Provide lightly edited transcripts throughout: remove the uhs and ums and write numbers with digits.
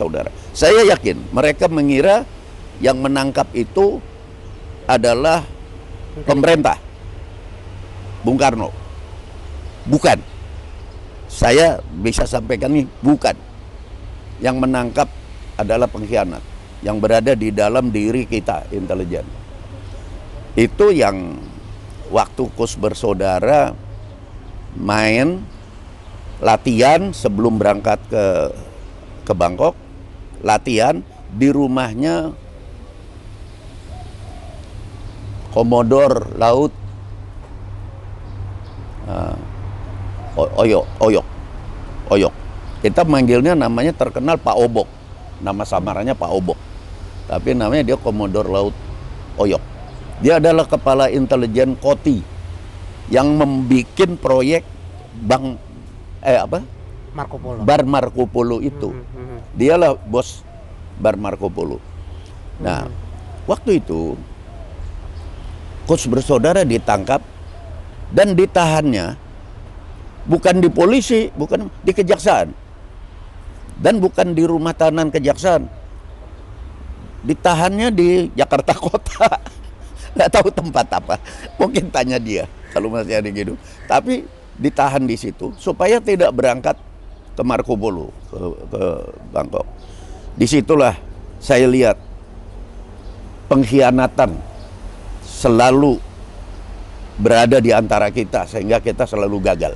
saudara. Saya yakin mereka mengira yang menangkap itu adalah pemerintah, Bung Karno. Bukan. Saya bisa sampaikan nih, bukan. Yang menangkap adalah pengkhianat yang berada di dalam diri kita, intelijen. Itu yang waktu Kus bersaudara main latihan sebelum berangkat ke Bangkok, latihan di rumahnya Komodor Laut Oyok. Kita manggilnya namanya terkenal Pak Obok. Nama samarannya Pak Obok. Tapi namanya dia Komodor Laut Oyok. Dia adalah kepala intelijen Koti yang membikin proyek Marco Polo. Bar Marco Polo itu. Dialah bos Bar Marco Polo. Nah, waktu itu Kus bersaudara ditangkap dan ditahannya bukan di polisi, bukan di kejaksaan. Dan bukan di rumah tahanan kejaksaan. Ditahannya di Jakarta Kota. Nggak tahu tempat apa. Mungkin tanya dia kalau masih ada gitu. Tapi ditahan di situ supaya tidak berangkat ke Marco Polo, ke Bangkok. Disitulah saya lihat pengkhianatan selalu berada di antara kita sehingga kita selalu gagal.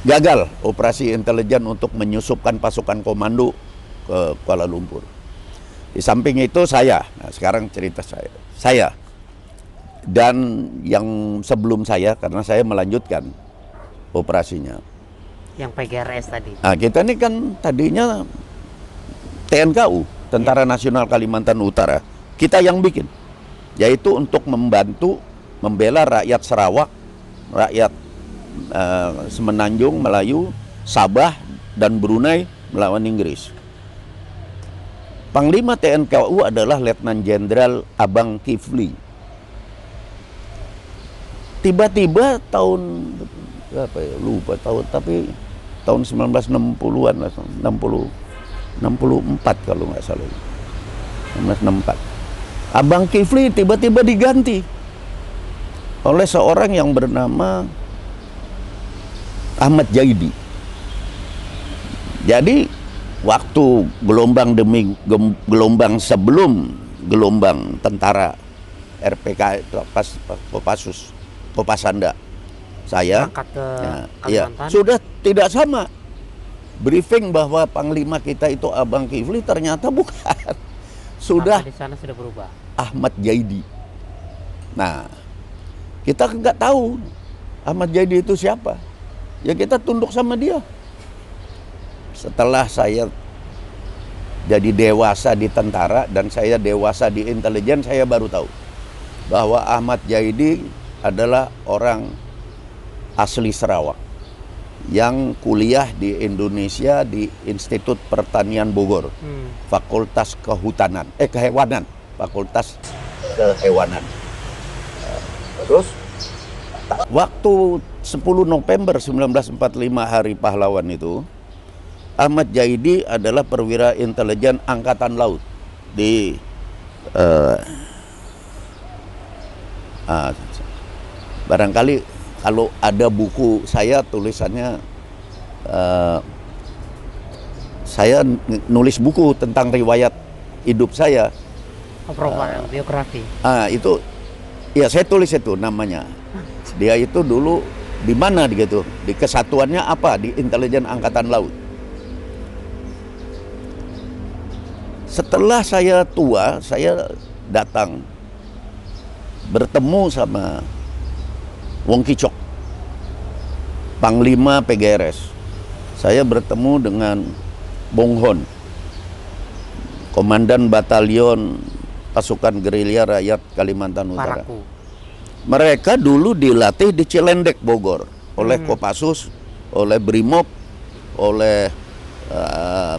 Gagal operasi intelijen untuk menyusupkan pasukan komando ke Kuala Lumpur. Di samping itu sekarang cerita saya dan yang sebelum saya, karena saya melanjutkan operasinya. Yang PGRS tadi. Nah, kita ini kan tadinya TNKU, Tentara Nasional Kalimantan Utara. Kita yang bikin, yaitu untuk membantu membela rakyat Sarawak, rakyat Semenanjung, Melayu, Sabah, dan Brunei melawan Inggris. Panglima TNKU adalah Letnan Jenderal Abang Kifli. Tiba-tiba tahun berapa ya, lupa tahun, tapi tahun 1960-an lah, 64 kalau nggak salah. 1964. Abang Kifli tiba-tiba diganti oleh seorang yang bernama Ahmad Jaidi. Jadi waktu gelombang demi gelombang sebelum gelombang tentara RPK itu Kopasanda, saya sudah tidak sama briefing bahwa panglima kita itu Abang Kifli, ternyata bukan. Sudah di sana sudah berubah. Ahmad Jaidi. Nah, kita nggak tahu Ahmad Jaidi itu siapa. Ya kita tunduk sama dia. Setelah saya jadi dewasa di tentara dan saya dewasa di intelijen, saya baru tahu bahwa Ahmad Jaidi adalah orang asli Sarawak yang kuliah di Indonesia di Institut Pertanian Bogor, Fakultas Kehewanan, Fakultas Kehewanan. Terus waktu 10 November 1945 Hari Pahlawan itu, Ahmad Jaidi adalah perwira intelijen Angkatan Laut di barangkali kalau ada buku saya tulisannya, saya nulis buku tentang riwayat hidup saya. Biografi. Itu ya saya tulis itu namanya. Dia itu dulu di mana gitu, di kesatuannya apa, di intelijen Angkatan Laut. Setelah saya tua, saya datang bertemu sama Wong Kicok, Panglima PGRS. Saya bertemu dengan Bong Hon, Komandan Batalion Pasukan Gerilya Rakyat Kalimantan Utara. Paraku. Mereka dulu dilatih di Cilendek, Bogor, oleh Kopassus, oleh Brimob, oleh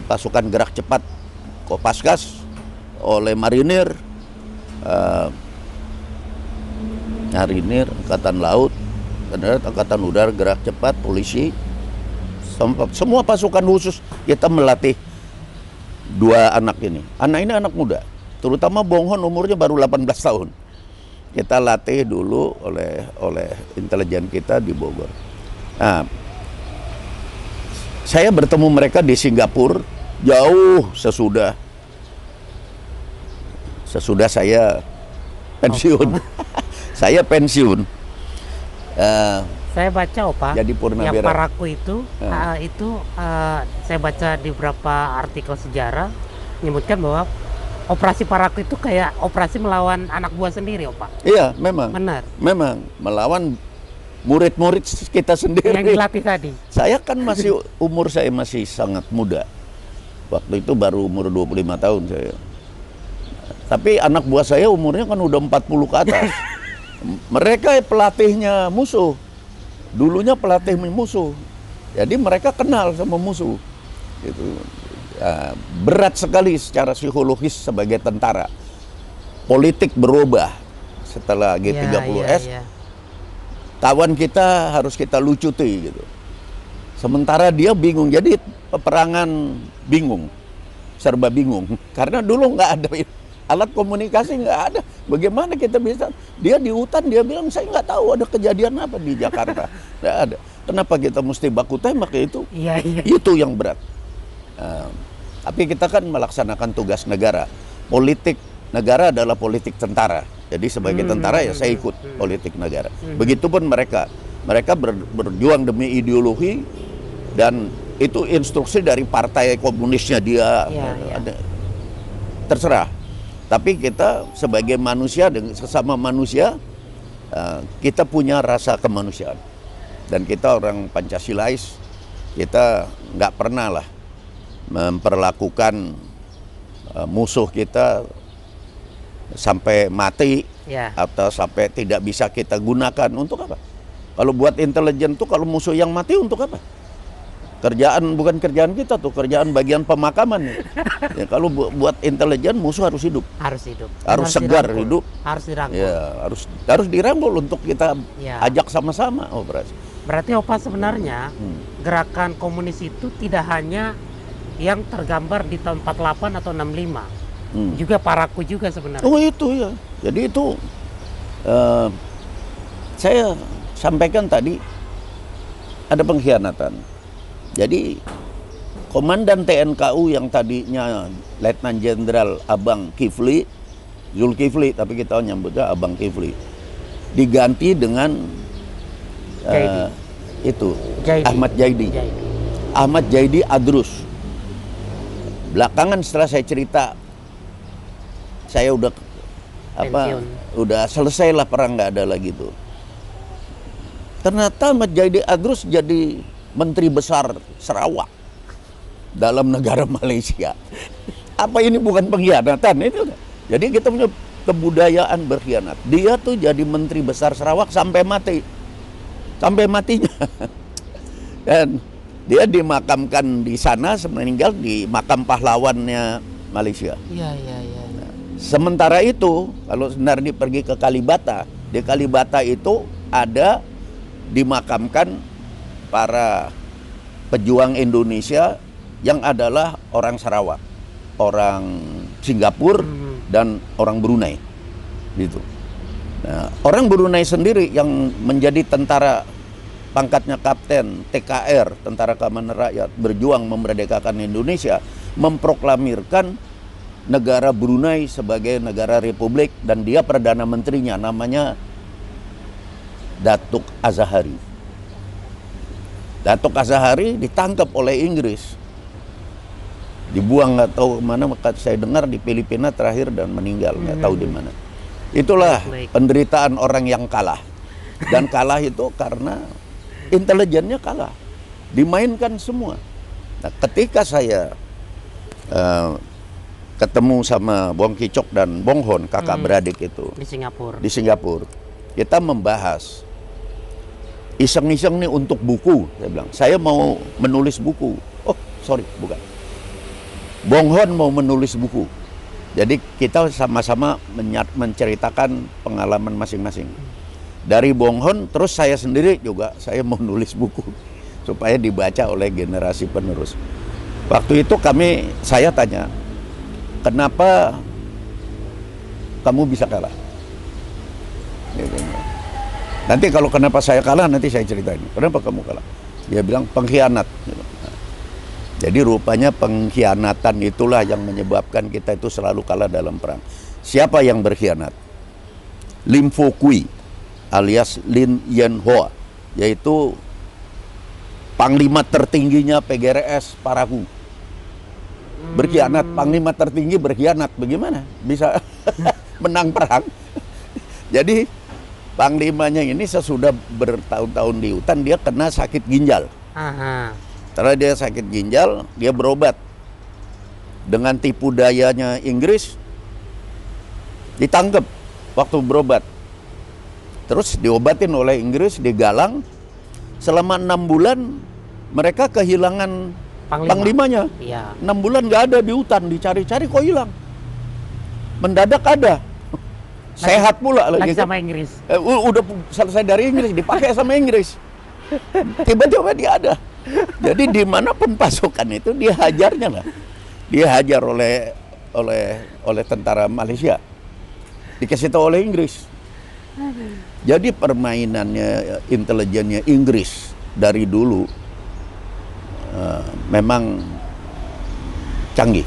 pasukan gerak cepat Kopaskas, oleh Marinir, Angkatan Laut, Angkatan Udara, gerak cepat, polisi, semua pasukan khusus kita melatih dua anak ini. Anak ini anak muda, terutama Bonghon umurnya baru 18 tahun. Kita latih dulu oleh intelijen kita di Bogor. Nah, saya bertemu mereka di Singapura jauh sesudah saya pensiun. Saya pensiun. Saya baca Opa, Jadi yang purnawira. Parakou itu saya baca di beberapa artikel sejarah menyebutkan bahwa operasi Parakou itu kayak operasi melawan anak buah sendiri, Opa. Iya, memang. Benar. Memang melawan murid-murid kita sendiri. Yang dilatih tadi. Saya kan umur saya masih sangat muda. Waktu itu baru umur 25 tahun saya. Tapi anak buah saya umurnya kan udah 40 ke atas. Mereka pelatihnya musuh. Dulunya pelatih musuh. Jadi mereka kenal sama musuh. Gitu. Berat sekali secara psikologis sebagai tentara. Politik berubah setelah G30S. Ya. Kawan kita harus kita lucuti gitu. Sementara dia bingung, jadi peperangan bingung, serba bingung. Karena dulu nggak ada alat komunikasi, nggak ada. Bagaimana kita bisa? Dia di hutan, dia bilang saya nggak tahu ada kejadian apa di Jakarta. Nggak ada. Kenapa kita mesti baku tembak itu? Iya. Itu yang berat. Tapi kita kan melaksanakan tugas negara. Politik negara adalah politik tentara. Jadi sebagai tentara ya saya ikut politik negara. Begitupun mereka. Mereka berjuang demi ideologi dan itu instruksi dari partai komunisnya dia. Terserah. Tapi kita sebagai manusia dengan sesama manusia kita punya rasa kemanusiaan. Dan kita orang Pancasilais, kita nggak pernah lah memperlakukan musuh kita sampai mati atau sampai tidak bisa kita gunakan. Untuk apa? Kalau buat intelijen tuh kalau musuh yang mati untuk apa? Bukan kerjaan kita tuh, kerjaan bagian pemakaman. Ya, kalau buat intelijen musuh harus hidup. Harus segar dirangkul. hidup. Harus dirangkul. Ya, harus dirangkul untuk kita ajak sama-sama operasi. Berarti Opa sebenarnya gerakan komunis itu tidak hanya yang tergambar di tahun 48 atau 65. Juga Parakou juga sebenarnya. Oh itu ya. Jadi itu saya sampaikan tadi ada pengkhianatan. Jadi komandan TNKU yang tadinya Letnan Jenderal Abang Kifli, Zulkifli, tapi kita nyebutnya Abang Kifli, diganti dengan Ahmad Jaidi. Ahmad Jaidi Adrus. Belakangan setelah saya cerita, saya udah selesai lah perang, nggak ada lagi tuh. Ternyata Ahmad Jaidi Adrus jadi Menteri Besar Sarawak dalam negara Malaysia. Apa ini bukan pengkhianatan? Itu. Jadi kita punya kebudayaan berkhianat. Dia tuh jadi Menteri Besar Sarawak sampai mati. Sampai matinya. Dan dia dimakamkan di sana, meninggal di makam pahlawannya Malaysia. Iya. Sementara itu, kalau Sunardi pergi ke Kalibata, di Kalibata itu ada dimakamkan para pejuang Indonesia yang adalah orang Sarawak, orang Singapura, dan orang Brunei. Gitu. Nah, orang Brunei sendiri yang menjadi tentara pangkatnya kapten TKR, Tentara Keamanan Rakyat, berjuang memerdekakan Indonesia, memproklamirkan negara Brunei sebagai negara republik, dan dia perdana menterinya namanya Datuk Azahari. Datuk Azahari ditangkap oleh Inggris, dibuang nggak tahu mana, saya dengar di Filipina terakhir dan meninggal, nggak tahu di mana. Itulah penderitaan orang yang kalah, dan kalah itu karena intelijennya kalah, dimainkan semua. Nah, ketika saya ketemu sama Bong Kicok dan Bong Hon, kakak beradik itu di Singapura, kita membahas iseng-iseng nih untuk buku. Saya bilang, saya mau menulis buku. Oh, sorry, bukan. Bong Hon mau menulis buku. Jadi kita sama-sama menceritakan pengalaman masing-masing. Dari Bong Hon, terus saya sendiri juga, saya mau nulis buku supaya dibaca oleh generasi penerus. Waktu itu saya tanya, kenapa kamu bisa kalah? Nanti kalau kenapa saya kalah, nanti saya ceritain. Kenapa kamu kalah? Dia bilang pengkhianat. Jadi rupanya pengkhianatan itulah yang menyebabkan kita itu selalu kalah dalam perang. Siapa yang berkhianat? Lim Fo Kui alias Lin Yen Hoa, yaitu panglima tertingginya PGRS Parahu. Berkhianat, panglima tertinggi berkhianat, bagaimana bisa menang perang? Jadi panglimanya ini sesudah bertahun-tahun di hutan, dia kena sakit ginjal. Setelah dia sakit ginjal, dia berobat dengan tipu dayanya Inggris, ditangkap waktu berobat. Terus diobatin oleh Inggris, digalang. Selama 6 bulan mereka kehilangan panglimanya. Iya. 6 bulan nggak ada di hutan, dicari-cari kok hilang. Mendadak ada. Sehat pula lagi kan. sama Inggris. Udah selesai dari Inggris, dipakai sama Inggris. Tiba-tiba dia ada. Jadi dimanapun pasukan itu dia hajarnya lah. Dia hajar oleh tentara Malaysia. Dikasih tahu oleh Inggris. Jadi permainannya intelijennya Inggris dari dulu memang canggih.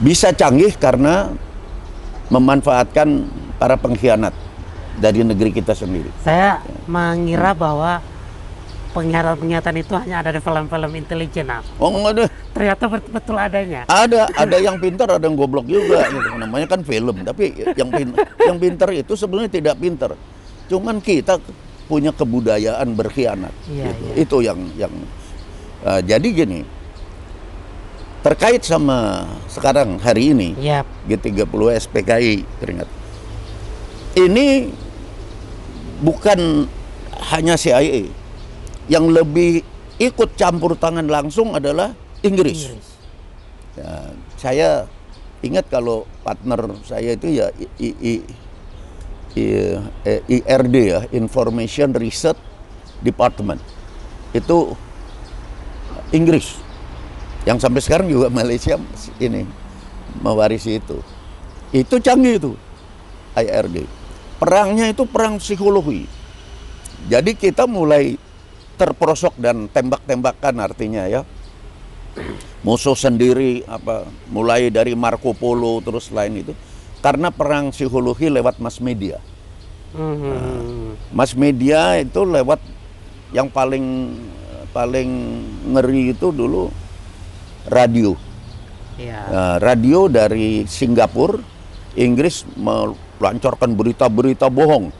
Bisa canggih karena memanfaatkan para pengkhianat dari negeri kita sendiri. Saya mengira bahwa pengkhianatan itu hanya ada di film-film intelijen. Oh, ada. Ternyata betul adanya. Ada yang pintar, ada yang goblok juga. Gitu. Namanya kan film, tapi yang pintar itu sebenarnya tidak pintar. Cuman kita punya kebudayaan berkhianat. Iya, gitu. iya. Itu yang jadi gini. Terkait sama sekarang hari ini, Yap. G30 SPKI teringat. Ini bukan hanya CIA. Yang lebih ikut campur tangan langsung adalah Inggris. Ya, saya ingat kalau partner saya itu ya IRD ya, Information Research Department. Itu Inggris. Yang sampai sekarang juga Malaysia ini mewarisi itu. Itu canggih itu IRD. Perangnya itu perang psikologi. Jadi kita mulai terperosok dan tembak-tembakan artinya ya. Musuh sendiri mulai dari Marco Polo terus lain itu karena perang psikologi lewat mass media. Mass media itu lewat yang paling ngeri itu dulu radio. Radio dari Singapura, Inggris melancarkan berita-berita bohong.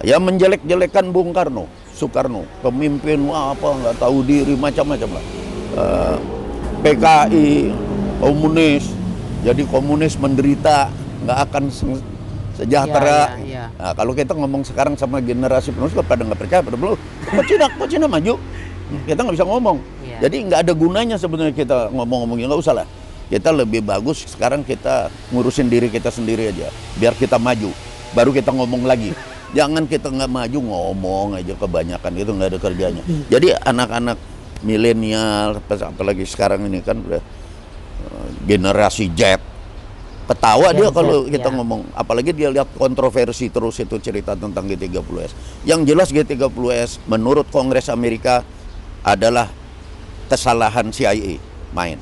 Ya menjelek-jelekan Bung Soekarno, pemimpin nggak tahu diri macam-macam lah. PKI, komunis, jadi komunis menderita, nggak akan sejahtera. Iya. Nah, kalau kita ngomong sekarang sama generasi penerus, pada nggak percaya, pada belum. Kok Cina maju? Kita nggak bisa ngomong. Iya. Jadi nggak ada gunanya sebenarnya kita ngomong-ngomongnya, nggak usah lah. Kita lebih bagus sekarang kita ngurusin diri kita sendiri aja, biar kita maju, baru kita ngomong lagi. Jangan kita nggak maju ngomong aja kebanyakan, itu nggak ada kerjanya. Jadi anak-anak milenial, apalagi sekarang ini kan udah generasi Z, ketawa dia kalau kita ngomong. Apalagi dia lihat kontroversi terus itu cerita tentang G30S. Yang jelas G30S menurut Kongres Amerika adalah kesalahan CIA main.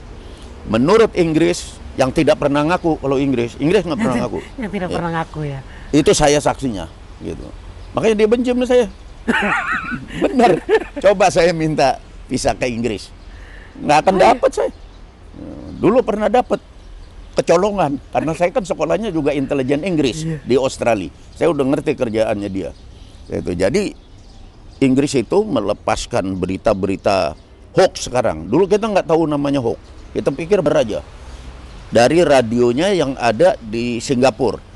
Menurut Inggris yang tidak pernah ngaku, kalau Inggris nggak pernah ngaku. Yang tidak pernah ngaku ya. Itu saya saksinya. Gitu. Makanya dia benci sama saya. Benar. Coba saya minta visa ke Inggris, nggak akan dapat saya. Dulu pernah dapat kecolongan karena saya kan sekolahnya juga intelijen Inggris di Australia. Saya udah ngerti kerjaannya dia. Itu jadi Inggris itu melepaskan berita-berita hoax sekarang. Dulu kita nggak tahu namanya hoax. Kita pikir beraja. Dari radionya yang ada di Singapura.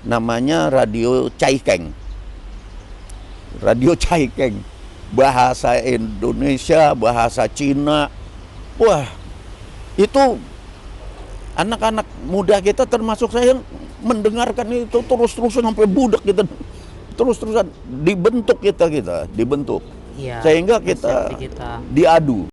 Namanya radio Chai Keng. Radio Chai Keng. Bahasa Indonesia, bahasa Cina. Wah, itu anak-anak muda kita termasuk saya mendengarkan itu terus-terusan sampai budak gitu. Terus-terusan dibentuk kita dibentuk. Iya, Sehingga kita diadu.